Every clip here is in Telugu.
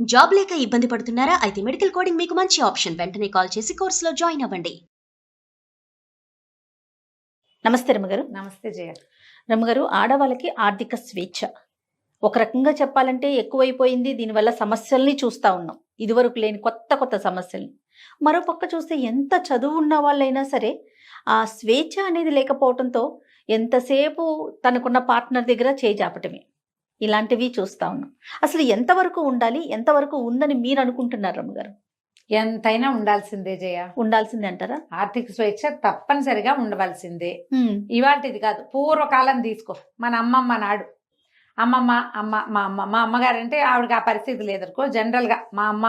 జాబ్ లేక ఇబ్బంది పడుతున్నారా? అయితే మెడికల్ కోడింగ్ మీకు మంచి ఆప్షన్. వెంటనే కాల్ చేసి కోర్సులో జాయిన్ అవ్వండి. నమస్తే రమ్మగారు. నమస్తే జయ. రమ్మగారు, ఆడవాళ్ళకి ఆర్థిక స్వేచ్ఛ ఒక రకంగా చెప్పాలంటే ఎక్కువైపోయింది. దీనివల్ల సమస్యల్ని చూస్తూ ఉన్నాం, ఇదివరకు లేని కొత్త కొత్త సమస్యల్ని. మరోపక్క చూస్తే ఎంత చదువు ఉన్న వాళ్ళైనా సరే ఆ స్వేచ్ఛ అనేది లేకపోవడంతో ఎంతసేపు తనకున్న పార్ట్నర్ దగ్గర చేజాపటమే, ఇలాంటివి చూస్తూ ఉన్నాం. అసలు ఎంతవరకు ఉండాలి, ఎంతవరకు ఉందని మీరు అనుకుంటున్నారు రమ్మగారు? ఎంతైనా ఉండాల్సిందే జయ. ఉండాల్సిందే అంటారా? ఆర్థిక స్వేచ్ఛ తప్పనిసరిగా ఉండవలసిందే. ఇవాళది కాదు, పూర్వకాలం తీసుకో. మన అమ్మమ్మ నాడు మా అమ్మగారు అంటే ఆవిడకి ఆ పరిస్థితి లేదనుకో. జనరల్గా మా అమ్మ,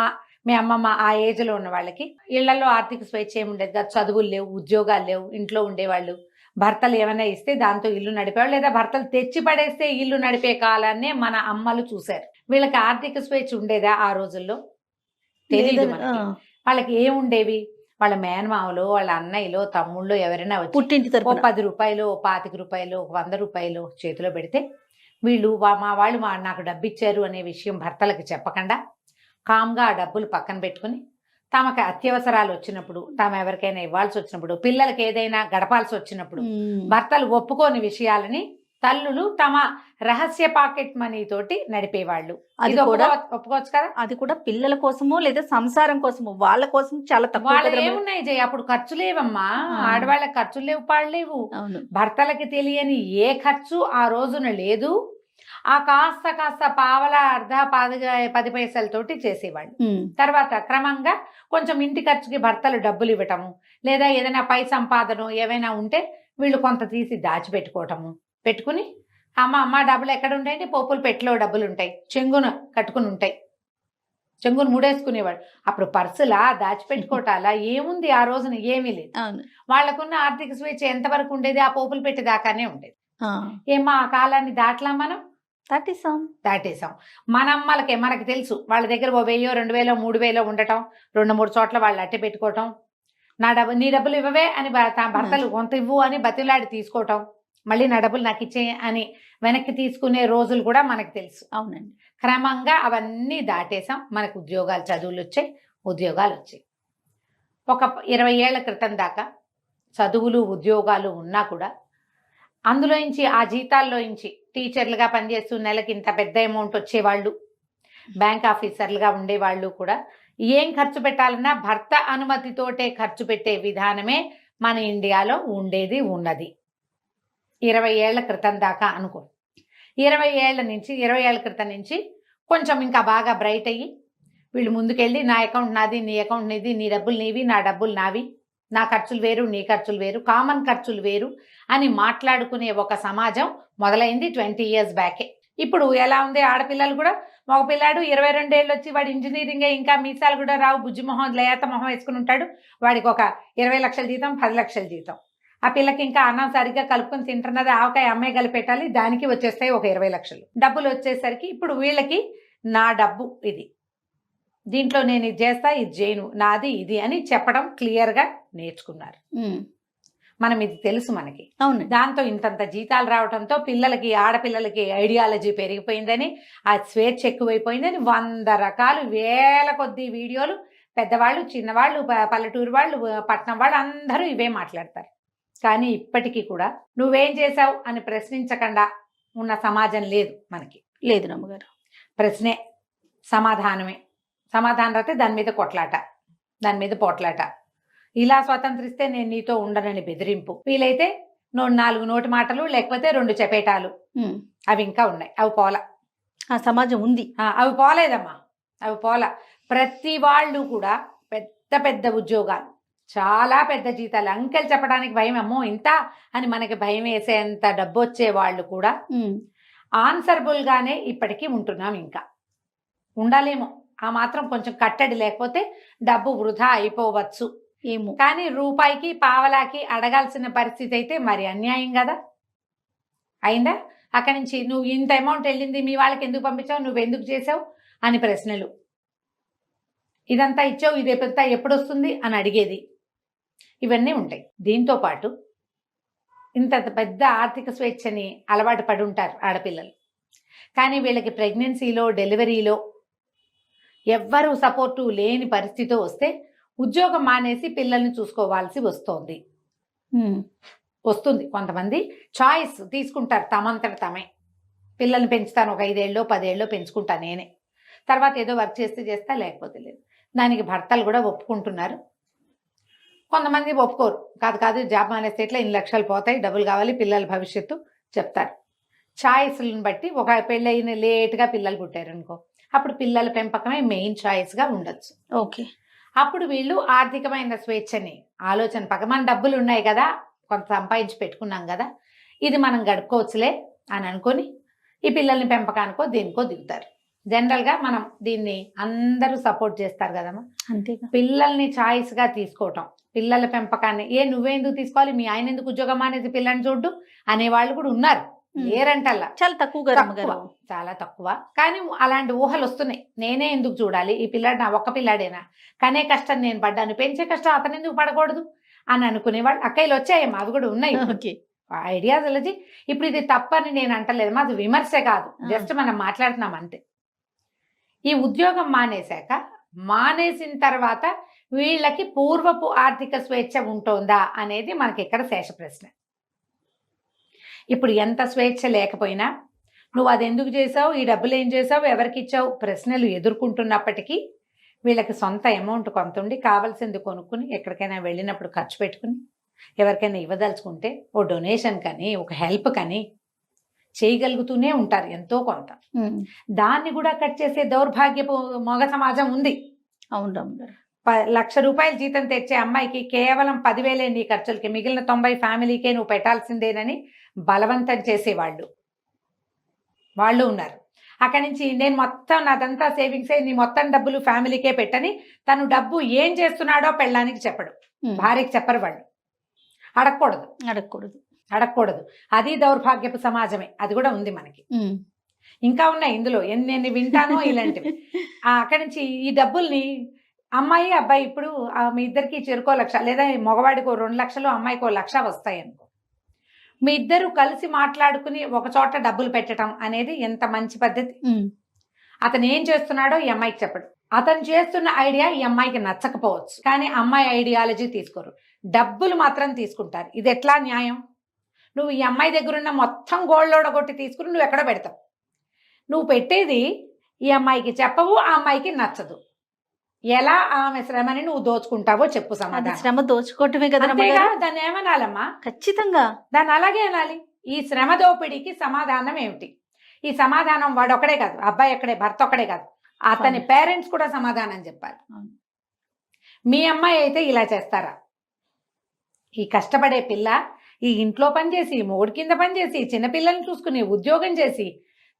మీ అమ్మమ్మ ఆ ఏజ్లో ఉన్న వాళ్ళకి ఇళ్లలో ఆర్థిక స్వేచ్ఛ ఏమి ఉండేది కాదు. చదువులు లేవు, ఉద్యోగాలు లేవు, ఇంట్లో ఉండేవాళ్ళు. భర్తలు ఏమైనా ఇస్తే దాంతో ఇల్లు నడిపేవాళ్ళు, లేదా భర్తలు తెచ్చి పడేస్తే ఇల్లు నడిపే కాలాన్నే మన అమ్మలు చూశారు. వీళ్ళకి ఆర్థిక స్వేచ్ఛ ఉండేదా ఆ రోజుల్లో? తెలియదు మనకి. వాళ్ళకి ఏముండేవి? వాళ్ళ మేనమామలు, వాళ్ళ అన్నయ్యలో, తమ్ముళ్ళు ఎవరైనా వచ్చి పుట్టింటి తరపున 10 రూపాయలు, 25 రూపాయలు, 100 రూపాయలు చేతిలో పెడితే వీళ్ళు మా వాళ్ళు నాకు డబ్బు ఇచ్చారు అనే విషయం భర్తలకు చెప్పకుండా కామ్గా ఆ డబ్బులు పక్కన పెట్టుకుని తమకు అత్యవసరాలు వచ్చినప్పుడు, తాము ఎవరికైనా ఇవ్వాల్సి వచ్చినప్పుడు, పిల్లలకి ఏదైనా గడపాల్సి వచ్చినప్పుడు భర్తలు ఒప్పుకోని విషయాలని తల్లులు తమ రహస్య పాకెట్ మనీ తోటి నడిపేవాళ్ళు. అది కూడా ఒప్పుకోవచ్చు కదా. అది కూడా పిల్లల కోసమో లేదా సంసారం కోసమో, వాళ్ళ కోసం చాలా తక్కువ. వాళ్ళు ఏమున్నాయి జయ, అప్పుడు ఖర్చు లేవమ్మా. ఆడవాళ్ళకి ఖర్చులు లేవు, పాడలేవు. భర్తలకి తెలియని ఏ ఖర్చు ఆ రోజున లేదు. ఆ కాస్త పావల అర్ధ 10 పైసలతోటి చేసేవాళ్ళు. తర్వాత క్రమంగా కొంచెం ఇంటి ఖర్చుకి భర్తలు డబ్బులు ఇవ్వటము, లేదా ఏదైనా పై సంపాదన ఏవైనా ఉంటే వీళ్ళు కొంత తీసి దాచిపెట్టుకోవటము. పెట్టుకుని అమ్మ డబ్బులు ఎక్కడ ఉంటాయండి? పోపులు పెట్టిలో డబ్బులు ఉంటాయి, చెంగున కట్టుకుని ఉంటాయి, చెంగును ముడేసుకునేవాడు. అప్పుడు పర్సులా దాచిపెట్టుకోవటాలా ఏముంది? ఆ రోజున ఏమీ లేదు. వాళ్ళకున్న ఆర్థిక స్వేచ్ఛ ఎంతవరకు ఉండేది? ఆ పోపులు పెట్టేదాకానే ఉండేది. ఏమా ఆ కాలాన్ని దాటలా మనం? దాటేసాం. మన అమ్మలకే మనకి తెలుసు. వాళ్ళ దగ్గర 1000, 2000, 3000 ఉండటం, 2-3 చోట్ల వాళ్ళు అట్టే పెట్టుకోవటం. నీ డబ్బులు ఇవ్వవే అని భర్తలు కొంత ఇవ్వు అని బతిలాడి తీసుకోవటం, మళ్ళీ నా డబ్బులు నాకు ఇచ్చే అని వెనక్కి తీసుకునే రోజులు కూడా మనకు తెలుసు. అవునండి. క్రమంగా అవన్నీ దాటేసాం. మనకు ఉద్యోగాలు, చదువులు వచ్చాయి, ఉద్యోగాలు వచ్చాయి. ఒక 20 ఏళ్ల క్రితం దాకా చదువులు, ఉద్యోగాలు ఉన్నా కూడా అందులోంచి, ఆ జీతాల్లోంచి టీచర్లుగా పనిచేస్తూ నెలకి ఇంత పెద్ద అమౌంట్ వచ్చేవాళ్ళు, బ్యాంక్ ఆఫీసర్లుగా ఉండేవాళ్ళు కూడా ఏం ఖర్చు పెట్టాలన్నా భర్త అనుమతితోటే ఖర్చు పెట్టే విధానమే మన ఇండియాలో ఉండేది, ఉన్నది. 20 ఏళ్ల క్రితం దాకా అనుకో. 20 ఏళ్ల క్రితం నుంచి కొంచెం ఇంకా బాగా బ్రైట్ అయ్యి వీళ్ళు ముందుకెళ్ళి నా అకౌంట్ నాది, నీ అకౌంట్ నీది, నీ డబ్బులు నీవి, నా డబ్బులు నావి, నా ఖర్చులు వేరు, నీ ఖర్చులు వేరు, కామన్ ఖర్చులు వేరు అని మాట్లాడుకునే ఒక సమాజం మొదలైంది 20 years బ్యాకే. ఇప్పుడు ఎలా ఉంది? ఆడపిల్లలు కూడా, మగ పిల్లాడు 22 ఏళ్ళు వచ్చి వాడు ఇంజనీరింగే, ఇంకా మీసాలు కూడా రావు, బుజ్జి మొహం, లేత మొహం వేసుకుని ఉంటాడు. వాడికి ఒక 20 లక్షల జీతం, 10 లక్షల జీతం. ఆ పిల్లకి ఇంకా అన్నం సరిగ్గా కలుపుకొని తింటున్నది, ఆవకాయ అమ్మాయి కలిపెట్టాలి, దానికి వచ్చేస్తాయి ఒక 20 లక్షలు. డబ్బులు వచ్చేసరికి ఇప్పుడు వీళ్ళకి నా డబ్బు ఇది, దీంట్లో నేను ఇది చేస్తా, ఇది చేయను, నాది ఇది అని చెప్పడం క్లియర్గా నేర్చుకున్నారు. మనం ఇది తెలుసు మనకి. అవును. దాంతో ఇంతంత జీతాలు రావడంతో పిల్లలకి, ఆడపిల్లలకి ఐడియాలజీ పెరిగిపోయిందని, ఆ స్వేచ్ఛ ఎక్కువైపోయిందని 100 రకాలు, వేల కొద్ది వీడియోలు, పెద్దవాళ్ళు, చిన్నవాళ్ళు, పల్లెటూరు వాళ్ళు, పట్నం వాళ్ళు అందరూ ఇవే మాట్లాడతారు. కానీ ఇప్పటికీ కూడా నువ్వేం చేశావు అని ప్రశ్నించకుండా ఉన్న సమాజం లేదు మనకి. లేదు నమ్మగారు. ప్రశ్నే సమాధానమే. సమాధానం అయితే దాని మీద కొట్లాట, దాని మీద పోట్లాట. ఇలా స్వతంత్రిస్తే నేను నీతో ఉండనని బెదిరింపు. వీలైతే 4 నోటి మాటలు, లేకపోతే 2 చపేటాలు. అవి ఇంకా ఉన్నాయి, అవి పోలా. ఆ సమాజం ఉంది, అవి పోలేదమ్మా, అవి పోలా. ప్రతి వాళ్ళు కూడా పెద్ద పెద్ద ఉద్యోగాలు, చాలా పెద్ద జీతాలు, అంకెలు చెప్పడానికి భయం, అమ్మో ఇంత అని మనకి భయం వేసేంత డబ్బు వచ్చే వాళ్ళు కూడా ఆన్సరబుల్గానే ఇప్పటికీ ఉంటున్నాం. ఇంకా ఉండాలేమో, ఆ మాత్రం కొంచెం కట్టడి లేకపోతే డబ్బు వృధా అయిపోవచ్చు ఏమో. కానీ రూపాయికి, పావలాకి అడగాల్సిన పరిస్థితి అయితే మరి అన్యాయం కదా. అయిందా? అక్కడి నుంచి నువ్వు ఇంత అమౌంట్ వెళ్ళింది, మీ వాళ్ళకి ఎందుకు పంపించావు, నువ్వు ఎందుకు చేసావు అని ప్రశ్నలు. ఇదంతా ఇచ్చావు, ఇది ఎప్పుడు వస్తుంది అని అడిగేది, ఇవన్నీ ఉంటాయి. దీంతో పాటు ఇంత పెద్ద ఆర్థిక స్వేచ్ఛని అలవాటు పడి ఉంటారు ఆడపిల్లలు. కానీ వీళ్ళకి ప్రెగ్నెన్సీలో, డెలివరీలో ఎవ్వరు సపోర్టు లేని పరిస్థితి వస్తే ఉద్యోగం మానేసి పిల్లల్ని చూసుకోవాల్సి వస్తుంది. కొంతమంది చాయిస్ తీసుకుంటారు, తమంతట తమే పిల్లల్ని పెంచుతాను, ఒక 5 ఏళ్ళో 10 ఏళ్ళో పెంచుకుంటా నేనే, తర్వాత ఏదో వర్క్ చేస్తే చేస్తా, లేకపోతే లేదు. దానికి భర్తలు కూడా ఒప్పుకుంటున్నారు. కొంతమంది ఒప్పుకోరు, కాదు జాబ్ మానేస్తే ఇట్లా 2 లక్షలు పోతాయి, డబ్బులు కావాలి, పిల్లల భవిష్యత్తు చెప్తారు. చాయిస్లను బట్టి ఒక పెళ్ళైన లేట్గా పిల్లలు పుట్టారు అనుకో, అప్పుడు పిల్లల పెంపకమే మెయిన్ చాయిస్గా ఉండొచ్చు. ఓకే. అప్పుడు వీళ్ళు ఆర్థికమైన స్వేచ్ఛని ఆలోచన మన డబ్బులు ఉన్నాయి కదా, కొంత సంపాదించి పెట్టుకున్నాం కదా, ఇది మనం గడుపుకోవచ్చులే అని అనుకొని ఈ పిల్లల్ని పెంపకానికో దేనికో దిగుతారు. జనరల్గా మనం దీన్ని అందరూ సపోర్ట్ చేస్తారు కదమ్మా. అంతేగా. పిల్లల్ని చాయిస్గా తీసుకోవటం, పిల్లల పెంపకాన్ని నువ్వెందుకు తీసుకోవాలి, మీ ఆయన ఎందుకు ఉద్యోగం అనేది పిల్లని చూడ్డు అనేవాళ్ళు కూడా ఉన్నారు, లేరంటల్లా. చాలా తక్కువ, చాలా తక్కువ. కానీ అలాంటి ఊహలు వస్తున్నాయి. నేనే ఎందుకు చూడాలి, ఈ పిల్లాడు నా ఒక్క పిల్లాడేనా, కనే కష్టం నేను పడ్డాను, పెంచే కష్టం అతను ఎందుకు పడకూడదు అని అనుకునేవాళ్ళు అక్కయ్యలు వచ్చాయేమో, అవి కూడా ఉన్నాయి. ఐడియాలజీ. ఇప్పుడు ఇది తప్పని నేను అంటలేదు, మాది విమర్శ కాదు, జస్ట్ మనం మాట్లాడుతున్నాం అంతే. ఈ ఉద్యోగం మానేసిన తర్వాత వీళ్ళకి పూర్వపు ఆర్థిక స్వేచ్ఛ ఉంటుందా అనేది మనకి ఇక్కడ శేష ప్రశ్న. ఇప్పుడు ఎంత స్వేచ్ఛ లేకపోయినా నువ్వు అది ఎందుకు చేసావు, ఈ డబ్బులు ఏం చేసావు, ఎవరికి ఇచ్చావు ప్రశ్నలు ఎదుర్కొంటున్నప్పటికీ వీళ్ళకి సొంత అమౌంట్ కొంత ఉండి కావాల్సింది కొనుక్కుని ఎక్కడికైనా వెళ్ళినప్పుడు ఖర్చు పెట్టుకుని ఎవరికైనా ఇవ్వదలుచుకుంటే ఓ డొనేషన్ కానీ ఒక హెల్ప్ కానీ చేయగలుగుతూనే ఉంటారు ఎంతో కొంత. దాన్ని కూడా కట్ చేసే దౌర్భాగ్యపు మగ సమాజం ఉంది. అవును. 1,00,000 రూపాయలు జీతం తెచ్చే అమ్మాయికి కేవలం 10,000 నీ ఖర్చులకి, మిగిలిన 90 ఫ్యామిలీకే నువ్వు పెట్టాల్సిందేనని బలవంతం చేసేవాళ్ళు వాళ్ళు ఉన్నారు. అక్కడి నుంచి నేను మొత్తం నాదంతా సేవింగ్స్ నీ మొత్తం డబ్బులు ఫ్యామిలీకే పెట్టని తను డబ్బు ఏం చేస్తున్నాడో పెళ్ళానికి చెప్పడు, భార్యకి చెప్పరు. వాళ్ళు అడగకూడదు. అది దౌర్భాగ్యపు సమాజమే, అది కూడా ఉంది మనకి. ఇంకా ఉన్నాయి ఇందులో ఎన్ని వింటానో ఇలాంటివి. అక్కడి నుంచి ఈ డబ్బుల్ని అమ్మాయి అబ్బాయి ఇప్పుడు మీ ఇద్దరికి చెరుకో 1,00,000 లేదా మగవాడికో 2 లక్షలు అమ్మాయికో 1,00,000 వస్తాయి అనుకో, మీ ఇద్దరు కలిసి మాట్లాడుకుని ఒక చోట డబ్బులు పెట్టడం అనేది ఎంత మంచి పద్ధతి. అతను ఏం చేస్తున్నాడో ఈ అమ్మాయికి చెప్పడు, అతను చేస్తున్న ఐడియా ఈ అమ్మాయికి నచ్చకపోవచ్చు, కానీ అమ్మాయి ఐడియాలజీ తీసుకోరు, డబ్బులు మాత్రం తీసుకుంటారు. ఇది ఎట్లా న్యాయం? నువ్వు ఈ అమ్మాయి దగ్గర ఉన్న మొత్తం గోల్డ్లోడగొట్టి తీసుకుని నువ్వు ఎక్కడ పెడతావు? నువ్వు పెట్టేది ఈ అమ్మాయికి చెప్పవు, ఆ అమ్మాయికి నచ్చదు. ఎలా ఆమె శ్రమని నువ్వు దోచుకుంటావో చెప్పు సమాధానం. శ్రమ దోచుకోవటమే కదా, దాన్ని ఏమనాలమ్మా? ఖచ్చితంగా దాన్ని అలాగే అనాలి. ఈ శ్రమ దోపిడీకి సమాధానం ఏమిటి? ఈ సమాధానం వాడు ఒక్కడే కాదు, అబ్బాయి ఒక్కడే, భర్త ఒక్కడే కాదు, అతని పేరెంట్స్ కూడా సమాధానం చెప్పాలి. మీ అమ్మాయి అయితే ఇలా చేస్తారా? ఈ కష్టపడే పిల్ల ఈ ఇంట్లో పనిచేసి, మొగుడి కింద పనిచేసి, చిన్నపిల్లల్ని చూసుకుని, ఉద్యోగం చేసి,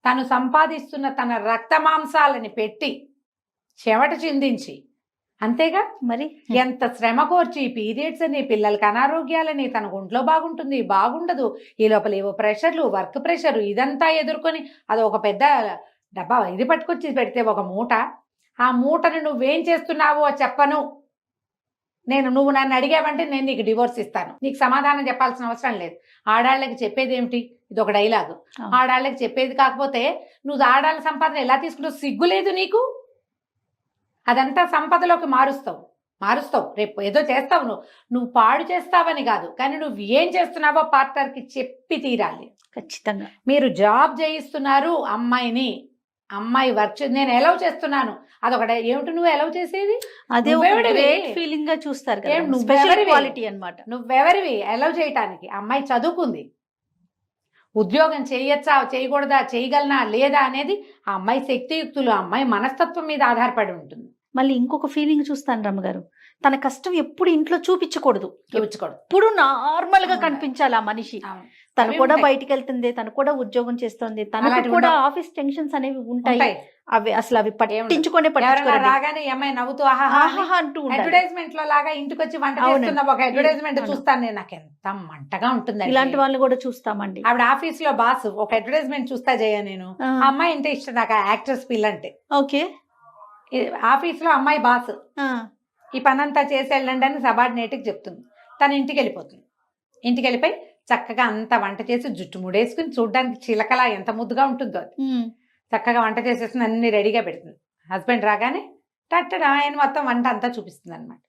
తను సంపాదిస్తున్న తన రక్త మాంసాలని పెట్టి చెమట చిందించి, అంతేగా మరి ఎంత శ్రమ కోర్చి పీరియడ్స్ అని, పిల్లలకి అనారోగ్యాలని, తన ఒంట్లో బాగుండదు, ఈ లోపల ఏవో ప్రెషర్లు, వర్క్ ప్రెషర్, ఇదంతా ఎదుర్కొని అది ఒక పెద్ద డబ్బా ఇది పట్టుకొచ్చి పెడితే ఒక మూట, ఆ మూటను నువ్వేం చేస్తున్నావో చెప్పను నువ్వు నన్ను అడిగావంటే నేను నీకు డివోర్స్ ఇస్తాను, నీకు సమాధానం చెప్పాల్సిన అవసరం లేదు. ఆడాళ్ళకి చెప్పేది ఏమిటి? ఇది ఒక డైలాగు. ఆడాళ్ళకి చెప్పేది కాకపోతే నువ్వు ఆడాళ్ళ సంపాదన ఎలా తీసుకుంటావు? సిగ్గులేదు నీకు? అదంతా సంపదలోకి మారుస్తావు, రేపు ఏదో చేస్తావు, నువ్వు పాడు చేస్తావని కాదు, కానీ నువ్వు ఏం చేస్తున్నావో పార్ట్నర్కి చెప్పి తీరాలి. ఖచ్చితంగా. మీరు జాబ్ చేయిస్తున్నారు అమ్మాయిని, అమ్మాయి వర్క్ నేను ఎలవ్ చేస్తున్నాను, అదొకటి. ఏమిటి నువ్వు ఎలవ్ చేసేది? అదే ఫీలింగ్ గా చూస్తారు కదా, నువ్వెవరివి ఎలవ్ చేయటానికి? అమ్మాయి చదువుకుంది, ఉద్యోగం చేయొచ్చా చేయకూడదా, చేయగలనా లేదా అనేది ఆ అమ్మాయి శక్తియుక్తులు, ఆ అమ్మాయి మనస్తత్వం మీద ఆధారపడి ఉంటుంది. మళ్ళీ ఇంకొక ఫీలింగ్ చూస్తాను రమ్మగారు, తన కష్టం ఎప్పుడు ఇంట్లో చూపించకూడదు, ఇప్పుడు నార్మల్ గా కనిపించాలి ఆ మనిషి. తను కూడా బయటికి వెళ్తుంది, తను కూడా ఉద్యోగం చేస్తుంది, తనకు కూడా ఆఫీస్ టెన్షన్స్ అనేవి ఉంటాయి, అవి పట్టించుకునే రాగానే అమ్మాయి నవ్వుతూ అంటూ అడ్వర్టైజ్మెంట్ లో లాగా ఇంటికి వచ్చి వంట చేస్తున్న ఒక అడ్వర్టైజ్మెంట్ చూస్తాను నేను, నాకు ఎంత మంటగా ఉంటుంది. ఇలాంటి వాళ్ళు కూడా చూస్తామండి. ఆవిడ ఆఫీస్ లో బాస్ ఒక అడ్వర్టైజ్మెంట్ చూస్తా చేయ నేను, అమ్మాయి అంటే ఇష్టం నాకు, యాక్ట్రెస్ పిల్ల అంటే. ఓకే. ఆఫీస్ లో అమ్మాయి బాస్ ఈ పనంతా చేసి వెళ్ళండి అని సబార్డినేట్కి చెప్తుంది, తను ఇంటికి వెళ్ళిపోతుంది. ఇంటికి వెళ్ళిపోయి చక్కగా అంత వంట చేసి జుట్టు ముడేసుకుని చూడడానికి చిలకలా ఎంత ముద్దుగా ఉంటుందో అది, చక్కగా వంట చేసేసి అన్ని రెడీగా పెడుతుంది. హస్బెండ్ రాగానే టట్టడా ఆయన మొత్తం వంట అంతా చూపిస్తుంది అనమాట.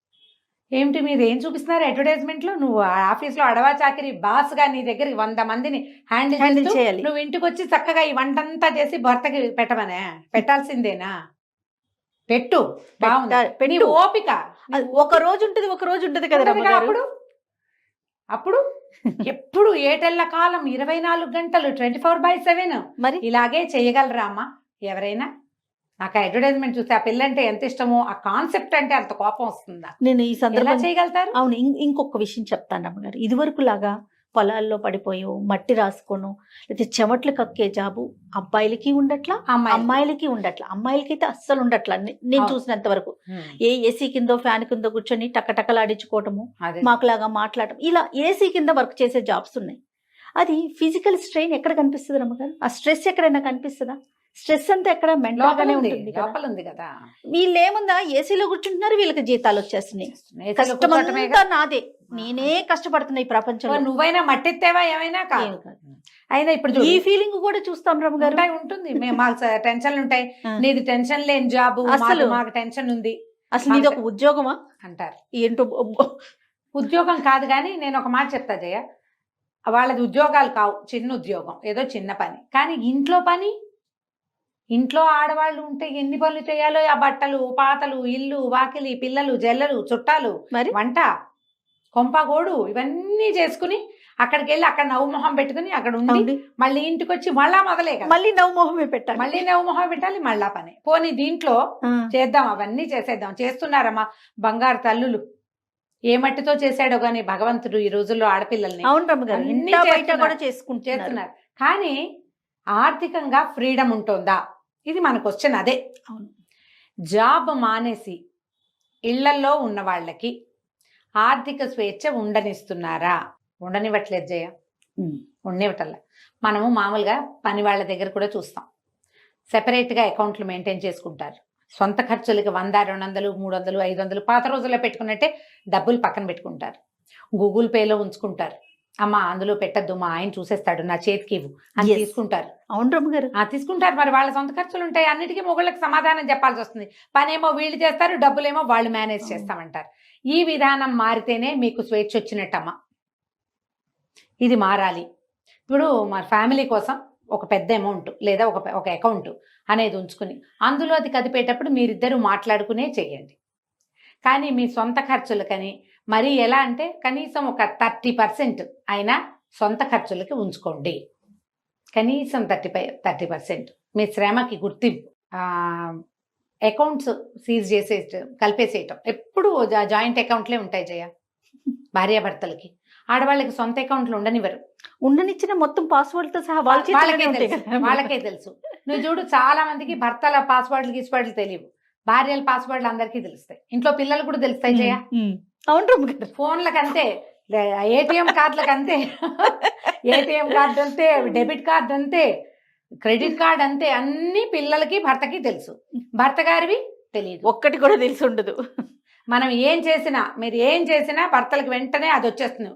ఏమిటి మీరు ఏం చూపిస్తున్నారు అడ్వర్టైజ్మెంట్లో? నువ్వు ఆఫీస్లో అడవా చాకిరి బాస్గా నీ దగ్గరికి 100 మందిని హ్యాండిల్ హ్యాండిల్ చేయాలి. నువ్వు ఇంటికి వచ్చి చక్కగా ఈ వంట అంతా చేసి భర్తకి పెట్టమనే? పెట్టాల్సిందేనా? పెట్టు, బాగుంది. పెట్టు. నీ ఓపిక అది ఒక రోజు ఉంటది కదా ఉంటదిగా. రమ్మగారు. అప్పుడు అప్పుడు ఎప్పుడు ఏటెళ్ళ కాలం 24 గంటలు 24/7 మరి ఇలాగే చేయగలరా అమ్మా ఎవరైనా? నాకు అడ్వర్టైజ్మెంట్ చూస్తే ఆ పిల్లంటే ఎంత ఇష్టమో, ఆ కాన్సెప్ట్ అంటే అంత కోపం వస్తుందా? నేను ఈ ఎలా సందర్భంగా చేయగలుగుతారు? అవును, ఇంకొక విషయం చెప్తాను రమ్మగారు. ఇదివరకు లాగా పొలాల్లో పడిపోయో మట్టి రాసుకోను లేకపోతే చెమట్లు కక్కే జాబు అబ్బాయిలకి ఉండట్లా, అమ్మాయిలకి ఉండట్లా. అమ్మాయిలకైతే అస్సలు ఉండట్లా నేను అవును. చూసినంత వరకు. ఏ ఏసీ కిందో ఫ్యాన్ కిందో కూర్చొని టకటకలాడించుకోవటము, అదే. మాకులాగా మాట్లాడటం, ఇలా ఏసీ కింద వర్క్ చేసే జాబ్స్ ఉన్నాయి. అది ఫిజికల్ స్ట్రెయిన్ ఎక్కడ కనిపిస్తుంది రమ్మగారు? ఆ స్ట్రెస్ ఎక్కడైనా కనిపిస్తుందా? స్ట్రెస్ అంతా ఎక్కడ మెంటల్ లోపల గానే ఉంది, ఉంటుంది కదా. లోపల ఉంది కదా. వీళ్ళు ఏముందా ఏసీలో కూర్చుంటున్నారు, వీళ్ళకి జీతాలు వచ్చేస్తున్నాయి. ఏసీలో కష్టం కూర్చోటమేగా. అంతా నాదే, నేనే కష్టపడుతున్నా ఈ ప్రపంచంలో. నువ్వైనా మట్టిత్తేవా ఏమైనా కాదు. ఏం కాదు. అయినా ఇప్పుడు ఈ చూడు, ఫీలింగ్ కూడా చూస్తాం రమ్మ గారు. ఉంటుంది. మాకు టెన్షన్లు ఉంటాయి. ఆ. నీది టెన్షన్ లేని జాబు, అసలు. మాకు టెన్షన్ ఉంది అసలు ఇది ఒక ఉద్యోగమా అంటారు. ఏంటో ఉద్యోగం కాదు. కానీ నేను ఒక మాట చెప్తా జయ, వాళ్ళది ఉద్యోగాలు కావు, చిన్న ఉద్యోగం, ఏదో చిన్న పని. కానీ ఇంట్లో పని, ఇంట్లో ఆడవాళ్ళు ఉంటే ఎన్ని పనులు చేయాలో, ఆ బట్టలు పాతలు, ఇల్లు వాకిలి, పిల్లలు జల్లలు, చుట్టాలు, మరి వంట, కొంపగోడు, ఇవన్నీ చేసుకుని అక్కడికి వెళ్ళి అక్కడ నవ్వు మొహం పెట్టుకుని అక్కడ ఉండి అవును. మళ్ళీ ఇంటికి వచ్చి మళ్ళా మొదలే కదా. మళ్ళీ నవ్వు మొహమే పెట్టాలి. మళ్ళీ నవ్వు మొహం పెట్టాలి, మళ్ళా పని. పోనీ దీంట్లో ఆ. చేద్దాం, అవన్నీ చేసేద్దాం. చేస్తున్నారమ్మా బంగారు తల్లులు. ఏ మట్టితో చేశాడో గాని భగవంతుడు ఈ రోజుల్లో ఆడపిల్లల్ని అవును రమ్మ గారు, అన్నీ ఇంటా బయట చేస్తున్నారు. కూడా చేసుకుంటున్నారు. కానీ ఆర్థికంగా ఫ్రీడమ్ ఉంటుందా? ఇది మన క్వశ్చన్. అదే అవును. జాబ్ మానేసి ఇళ్లల్లో ఉన్న వాళ్ళకి ఆర్థిక స్వేచ్ఛ ఉండనిస్తున్నారా? ఉండనివ్వట్లేదు జయ, ఉండనివ్వటల్లా. మనము మామూలుగా పని వాళ్ళ దగ్గర కూడా చూస్తాం, సెపరేట్గా అకౌంట్లు మెయింటైన్ చేసుకుంటారు. సొంత ఖర్చులకి 100, 200, 300, 500 పాత రోజుల్లో పెట్టుకున్నట్టే డబ్బులు పక్కన పెట్టుకుంటారు. గూగుల్ పేలో ఉంచుకుంటారు. అమ్మ అందులో పెట్టద్దు, మా ఆయన చూసేస్తాడు, నా చేతికి ఇవ్వు అని Yes. తీసుకుంటారు. అవును రమ్మ గారు. తీసుకుంటారు. మరి వాళ్ళ సొంత ఖర్చులు ఉంటాయి, అన్నిటికీ మొగుళ్ళకి సమాధానం చెప్పాల్సి వస్తుంది. పనేమో వీళ్ళు చేస్తారు, డబ్బులేమో వాళ్ళు మేనేజ్ చేస్తామంటారు. ఈ విధానం మారితేనే మీకు స్వేచ్ఛ వచ్చినట్టమ్మా. ఇది మారాలి. ఇప్పుడు మా ఫ్యామిలీ కోసం ఒక పెద్ద అమౌంట్ లేదా ఒక అకౌంట్ అనేది ఉంచుకుని అందులో అది కదిపేటప్పుడు మీరిద్దరూ మాట్లాడుకునే చేయండి. కానీ మీ సొంత ఖర్చులకని మరి ఎలా అంటే కనీసం ఒక 30% అయినా సొంత ఖర్చులకి ఉంచుకోండి. కనీసం 30% మీ శ్రమకి గుర్తింపు. అకౌంట్స్ సీజ్ కలిపేసేయటం. ఎప్పుడు జాయింట్ అకౌంట్లే ఉంటాయి జయ భార్యాభర్తలకి. ఆడవాళ్ళకి సొంత అకౌంట్లు ఉండనివ్వరు. ఉండనిచ్చిన మొత్తం పాస్వర్డ్ తో సహా వాళ్ళకే తెలుసు. నువ్వు చూడు, చాలా మందికి భర్తల పాస్వర్డ్లు తెలియవు, భార్యల పాస్వర్డ్లు అందరికీ తెలుస్తాయి. ఇంట్లో పిల్లలు కూడా తెలుస్తాయి జయ. అవును రమ్మ గారు. ఫోన్లకంతే, ఏటీఎం కార్డులకు అంతే, ఏటీఎం కార్డు అంతే, డెబిట్ కార్డు అంతే, క్రెడిట్ కార్డు అంతే. అన్ని పిల్లలకి భర్తకి తెలుసు, భర్త గారివి తెలియదు. ఒక్కటి కూడా తెలిసి ఉండదు. మనం ఏం చేసినా, మీరు ఏం చేసినా భర్తలకు వెంటనే అది వచ్చేస్తుంది.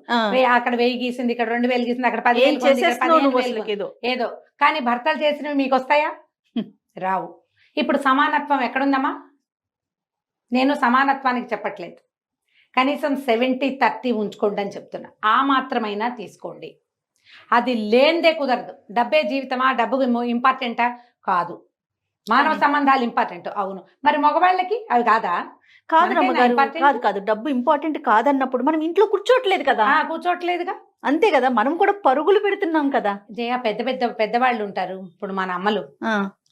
అక్కడ 1000 గీసింది, ఇక్కడ 2000 గీసింది, అక్కడ 10,000 ఏదో. కానీ భర్తలు చేసినవి మీకు వస్తాయా? రావు. ఇప్పుడు సమానత్వం ఎక్కడుందమ్మా? నేను సమానత్వానికి చెప్పట్లేదు, కనీసం 70-30 ఉంచుకోండి అని చెప్తున్నా. ఆ మాత్రమైనా తీసుకోండి. అది లేనిదే కుదరదు. డబ్బే జీవితమా, డబ్బు ఇంపార్టెంటా? కాదు. మానవ సంబంధాలు ఇంపార్టెంట్. అవును, మరి మగవాళ్ళకి అవి కాదా? కాదు రమ్మ గారు, కాదు. డబ్బు ఇంపార్టెంట్ కాదన్నప్పుడు మనం ఇంట్లో కూర్చోట్లేదు కదా. కూర్చోట్లేదుగా, అంతే కదా. మనం కూడా పరుగులు పెడుతున్నాం కదా జయ. పెద్దవాళ్ళు ఉంటారు. ఇప్పుడు మన అమ్మలు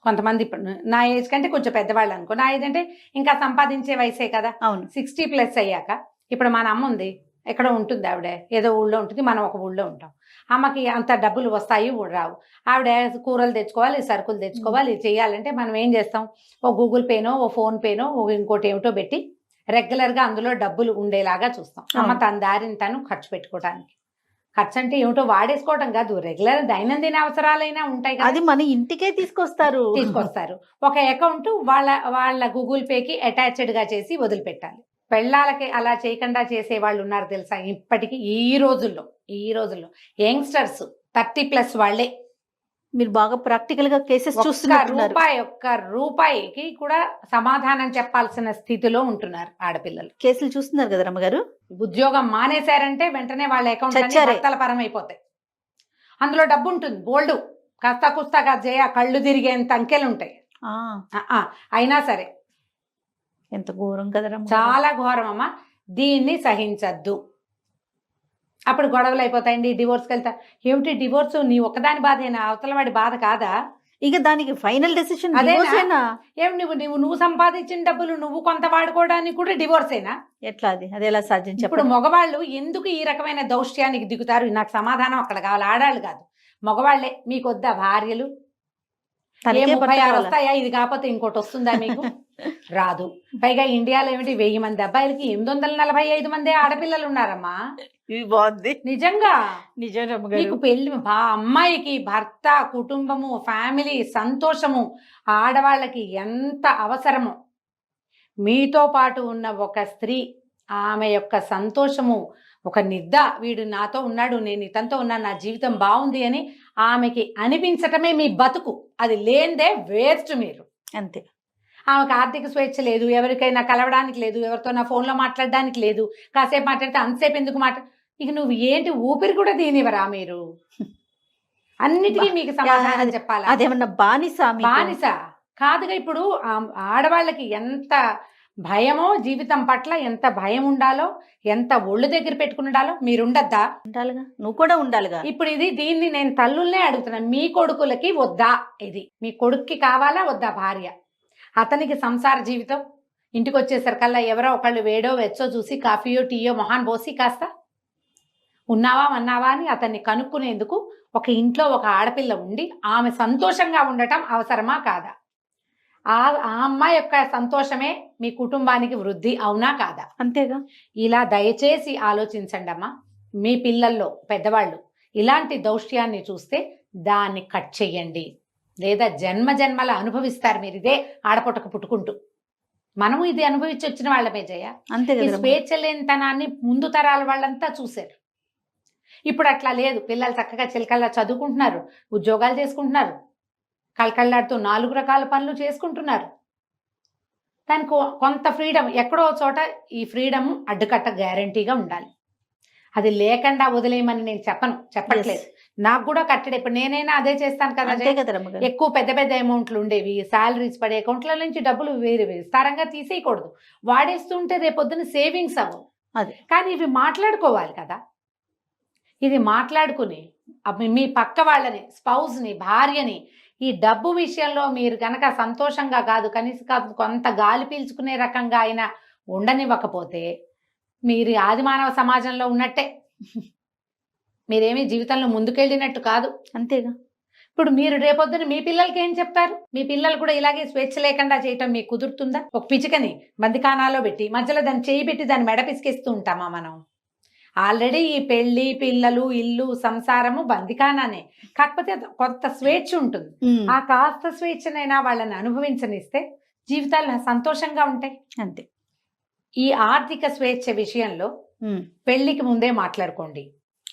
కొంతమంది, ఇప్పుడు నా ఏజ్ కంటే కొంచెం పెద్దవాళ్ళు అనుకో. నా ఏజ్ అంటే ఇంకా సంపాదించే వయసే కదా. అవును. 60+ అయ్యాక ఇప్పుడు మన అమ్మ ఉంది, ఎక్కడో ఉంటుంది ఆవిడ, ఏదో ఊళ్ళో ఉంటుంది, మనం ఒక ఊళ్ళో ఉంటాం. అమ్మకి అంత డబ్బులు వస్తాయి రావు. ఆవిడ కూరలు తెచ్చుకోవాలి, సరుకులు తెచ్చుకోవాలి, చేయాలంటే మనం ఏం చేస్తాం? ఓ గూగుల్ పేనో, ఓ ఫోన్ పేనో, ఇంకోటి ఏమిటో పెట్టి రెగ్యులర్గా అందులో డబ్బులు ఉండేలాగా చూస్తాం. అమ్మ తన దారిని తను ఖర్చు పెట్టుకోవడానికి. ఖర్చు అంటే ఏమిటో వాడేసుకోవటం కాదు, రెగ్యులర్ దైనందిన అవసరాలైనా ఉంటాయి కదా. అది మన ఇంటికే తీసుకొస్తారు. ఒక అకౌంట్ వాళ్ళ గూగుల్ పేకి అటాచ్డ్గా చేసి వదిలిపెట్టాలి. పెళ్ళాలకి అలా చేయకుండా చేసే వాళ్ళు ఉన్నారు తెలుసా ఇప్పటికీ. ఈ రోజుల్లో యంగ్స్టర్స్ 30+ వాళ్ళే మీరు బాగా ప్రాక్టికల్ గా కేసెస్ చూస్తున్నారు. ఒక్క రూపాయికి కూడా సమాధానం చెప్పాల్సిన స్థితిలో ఉంటున్నారు ఆడపిల్లలు. కేసులు చూస్తున్నారు కదా రమ్మగారు. ఉద్యోగం మానేశారంటే వెంటనే వాళ్ళ అకౌంట్ చచ్చారే. భర్తల పరం అయిపోతాయి. అందులో డబ్బు ఉంటుంది బోల్డు, కాస్త కుస్తాగా జయ కళ్ళు తిరిగేంత అంకెలు ఉంటాయి. అయినా సరే ఎంత ఘోరం కదా రమ్మగారు. చాలా ఘోరం అమ్మా. దీన్ని సహించద్దు. అప్పుడు గొడవలు అయిపోతాయండి, డివోర్స్కి వెళ్తా. ఏమిటి డివోర్స్? నీ ఒక్కదాని బాధేనా? అవతల వాడి బాధ కాదా? ఇక దానికి ఫైనల్ డెసిషన్ అదేనా? ఏం నువ్వు సంపాదించిన డబ్బులు నువ్వు కొంత వాడుకోవడానికి కూడా డివోర్సేనా? ఎట్లా అది ఎలా సాధ్యం? ఇప్పుడు మగవాళ్ళు ఎందుకు ఈ రకమైన దౌష్ట్యానికి దిగుతారు? నాకు సమాధానం అక్కడ కావాలి. ఆడాళ్ళు కాదు, మగవాళ్లే. మీకు వద్దా భార్యలు? 36 వస్తాయా? ఇది కాకపోతే ఇంకోటి వస్తుందా మీకు? రాదు. పైగా ఇండియాలో ఏమిటి 1000 మంది అబ్బాయిలకి 845 మంది ఆడపిల్లలు ఉన్నారమ్మా. నిజంగా మీకు పెళ్లి అమ్మాయికి భర్త, కుటుంబము, ఫ్యామిలీ, సంతోషము ఆడవాళ్ళకి ఎంత అవసరమో, మీతో పాటు ఉన్న ఒక స్త్రీ ఆమె యొక్క సంతోషము, ఒక నిద్ద, వీడు నాతో ఉన్నాడు, నేను ఇతనితో ఉన్నాను, నా జీవితం బాగుంది అని ఆమెకి అనిపించటమే మీ బతుకు. అది లేనిదే వేస్ట్ మీరు. అంతే. ఆమెకు ఆర్థిక స్వేచ్ఛ లేదు, ఎవరికైనా కలవడానికి లేదు, ఎవరితో నా ఫోన్లో మాట్లాడడానికి లేదు. కాసేపు మాట్లాడితే అంతసేపు ఎందుకు ఇక నువ్వు ఏంటి ఊపిరి కూడా దీనివరా మీరు? అన్నిటికీ మీకు సమాధానం చెప్పాలా? అదేమన్నా బానిస కాదుగా. ఇప్పుడు ఆడవాళ్ళకి ఎంత భయమో, జీవితం పట్ల ఎంత భయం ఉండాలో, ఎంత ఒళ్ళు దగ్గర పెట్టుకుని ఉండాలో మీరుండద్దా? ఉండాలిగా, నువ్వు కూడా ఉండాలిగా. ఇప్పుడు దీన్ని నేను తల్లుల్నే అడుగుతున్నాను. మీ కొడుకులకి వద్దా? ఇది మీ కొడుక్కి కావాలా వద్దా భార్య? అతనికి సంసార జీవితం ఇంటికి వచ్చేసరికల్లా ఎవరో ఒకళ్ళు వేడో వెచ్చో చూసి కాఫీయో టీయో మొహాన్ పోసి కాస్త ఉన్నావా అన్నావా అని అతన్ని కనుక్కునేందుకు ఒక ఇంట్లో ఒక ఆడపిల్ల ఉండి ఆమె సంతోషంగా ఉండటం అవసరమా కాదా? ఆ అమ్మాయి యొక్క సంతోషమే మీ కుటుంబానికి వృద్ధి, అవునా కాదా? అంతేగా. ఇలా దయచేసి ఆలోచించండి అమ్మా. మీ పిల్లల్లో పెద్దవాళ్ళు ఇలాంటి దౌష్ట్యాన్ని చూస్తే దాన్ని కట్ చెయ్యండి, లేదా జన్మ జన్మల అనుభవిస్తారు మీరు ఇదే ఆడపొట్టకు పుట్టుకుంటూ. మనము ఇది అనుభవించి వచ్చిన వాళ్ళమే జయ. అంతే కదా. స్వేచ్ఛ లేనితనాన్ని ముందు తరాల వాళ్ళంతా చూశారు. ఇప్పుడు అట్లా లేదు. పిల్లలు చక్కగా చిలకల్లా చదువుకుంటున్నారు, ఉద్యోగాలు చేసుకుంటున్నారు, కళకళ్ళాడుతూ 4 రకాల పనులు చేసుకుంటున్నారు. దానికి కొంత ఫ్రీడమ్, ఎక్కడో చోట ఈ ఫ్రీడమ్ అడ్డుకట్ట గ్యారంటీగా ఉండాలి. అది లేకుండా వదిలేయమని నేను చెప్పట్లేదు. నాకు కూడా కట్టడే. ఇప్పుడు నేనైనా అదే చేస్తాను కదా. ఎక్కువ పెద్ద పెద్ద అమౌంట్లు ఉండేవి, శాలరీస్ పడే అకౌంట్ల నుంచి డబ్బులు వేరే విస్తారంగా తీసేయకూడదు. వాడేస్తుంటే రేపొద్దున సేవింగ్స్ అవ్వవు. అదే. కానీ ఇవి మాట్లాడుకోవాలి కదా. ఇది మాట్లాడుకుని మీ పక్క వాళ్ళని, స్పౌస్ని, భార్యని ఈ డబ్బు విషయంలో మీరు కనుక సంతోషంగా కాదు, కనీసం కొంత గాలి పీల్చుకునే రకంగా అయినా ఉండనివ్వకపోతే మీరు ఆది మానవ సమాజంలో ఉన్నట్టే. మీరేమీ జీవితంలో ముందుకెళ్ళినట్టు కాదు. అంతేగా. ఇప్పుడు మీరు రేపొద్దున మీ పిల్లలకి ఏం చెప్తారు? మీ పిల్లలు కూడా ఇలాగే స్వేచ్ఛ లేకుండా చేయటం మీకు కుదురుతుందా? ఒక పిచికని బందికానాలో పెట్టి మధ్యలో దాన్ని చేయి పెట్టి దాన్ని మెడ పిసికేస్తూ ఉంటామా మనం? ఆల్రెడీ ఈ పెళ్లి, పిల్లలు, ఇల్లు, సంసారము బందికానానే. కాకపోతే కొంత స్వేచ్ఛ ఉంటుంది. ఆ కాస్త స్వేచ్ఛనైనా వాళ్ళని అనుభవించనిస్తే జీవితాలు సంతోషంగా ఉంటాయి. అంతే. ఈ ఆర్థిక స్వేచ్ఛ విషయంలో పెళ్లికి ముందే మాట్లాడుకోండి.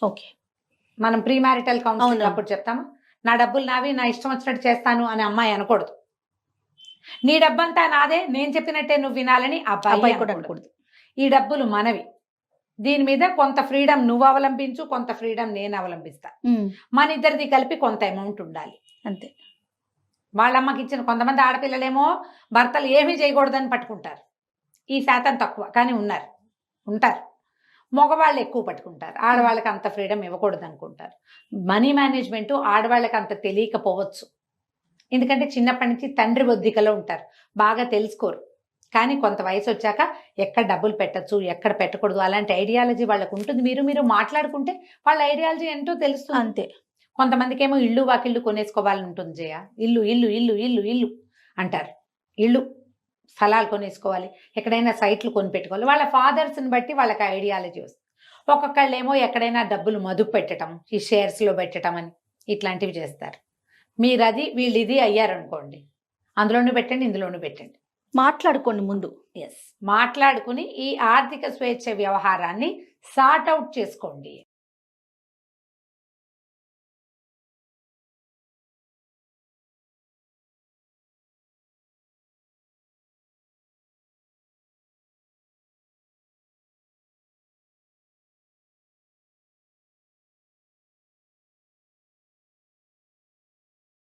ఓకే. మనం ప్రీ మ్యారిటల్ కౌన్సిలింగ్ అప్పుడు చెప్తాము, నా డబ్బులు నావి, నా ఇష్టం వచ్చినట్టు చేస్తాను అని అమ్మాయి అనకూడదు. నీ డబ్బంతా నాదే, నేను చెప్పినట్టే నువ్వు వినాలని అబ్బాయి కూడా అనకూడదు. ఈ డబ్బులు మనవి, దీని మీద కొంత ఫ్రీడమ్ నువ్వు అవలంబించు, కొంత ఫ్రీడమ్ నేను అవలంబిస్తా. మన ఇద్దరిది కలిపి కొంత అమౌంట్ ఉండాలి. అంతే. వాళ్ళమ్మకి ఇచ్చిన కొంతమంది ఆడపిల్లలేమో భర్తలు ఏమీ చేయకూడదని పట్టుకుంటారు. ఈ శాతం తక్కువ, కానీ ఉంటారు. మగవాళ్ళు ఎక్కువ పట్టుకుంటారు. ఆడవాళ్ళకి అంత ఫ్రీడమ్ ఇవ్వకూడదు అనుకుంటారు. మనీ మేనేజ్మెంట్ ఆడవాళ్ళకి అంత తెలియకపోవచ్చు. ఎందుకంటే చిన్నప్పటి నుంచి తండ్రి ఒద్దికలో ఉంటారు, బాగా తెలుసుకోరు. కానీ కొంత వయసు వచ్చాక ఎక్కడ డబ్బులు పెట్టచ్చు, ఎక్కడ పెట్టకూడదు, అలాంటి ఐడియాలజీ వాళ్ళకు ఉంటుంది. మీరు మాట్లాడుకుంటే వాళ్ళ ఐడియాలజీ ఏంటో తెలుస్తుంది. అంతే. కొంతమందికి ఏమో ఇల్లు వాకిళ్ళు కొనేసుకోవాలని ఉంటుంది జయ. ఇల్లు ఇల్లు ఇల్లు ఇల్లు ఇల్లు అంటారు. ఇల్లు స్థలాలు కొనేసుకోవాలి, ఎక్కడైనా సైట్లు కొని పెట్టుకోవాలి. వాళ్ళ ఫాదర్స్ని బట్టి వాళ్ళకి ఐడియాలజీ వస్తుంది. ఒక్కొక్కళ్ళేమో ఎక్కడైనా డబ్బులు మదుపు పెట్టడం, ఈ షేర్స్లో పెట్టడం అని ఇట్లాంటివి చేస్తారు. మీరు అది వీళ్ళు ఇది అయ్యారనుకోండి, అందులోనూ పెట్టండి, ఇందులోనూ పెట్టండి. మాట్లాడుకోండి ముందు. మాట్లాడుకుని ఈ ఆర్థిక స్వేచ్ఛ వ్యవహారాన్ని సార్ట్ అవుట్ చేసుకోండి.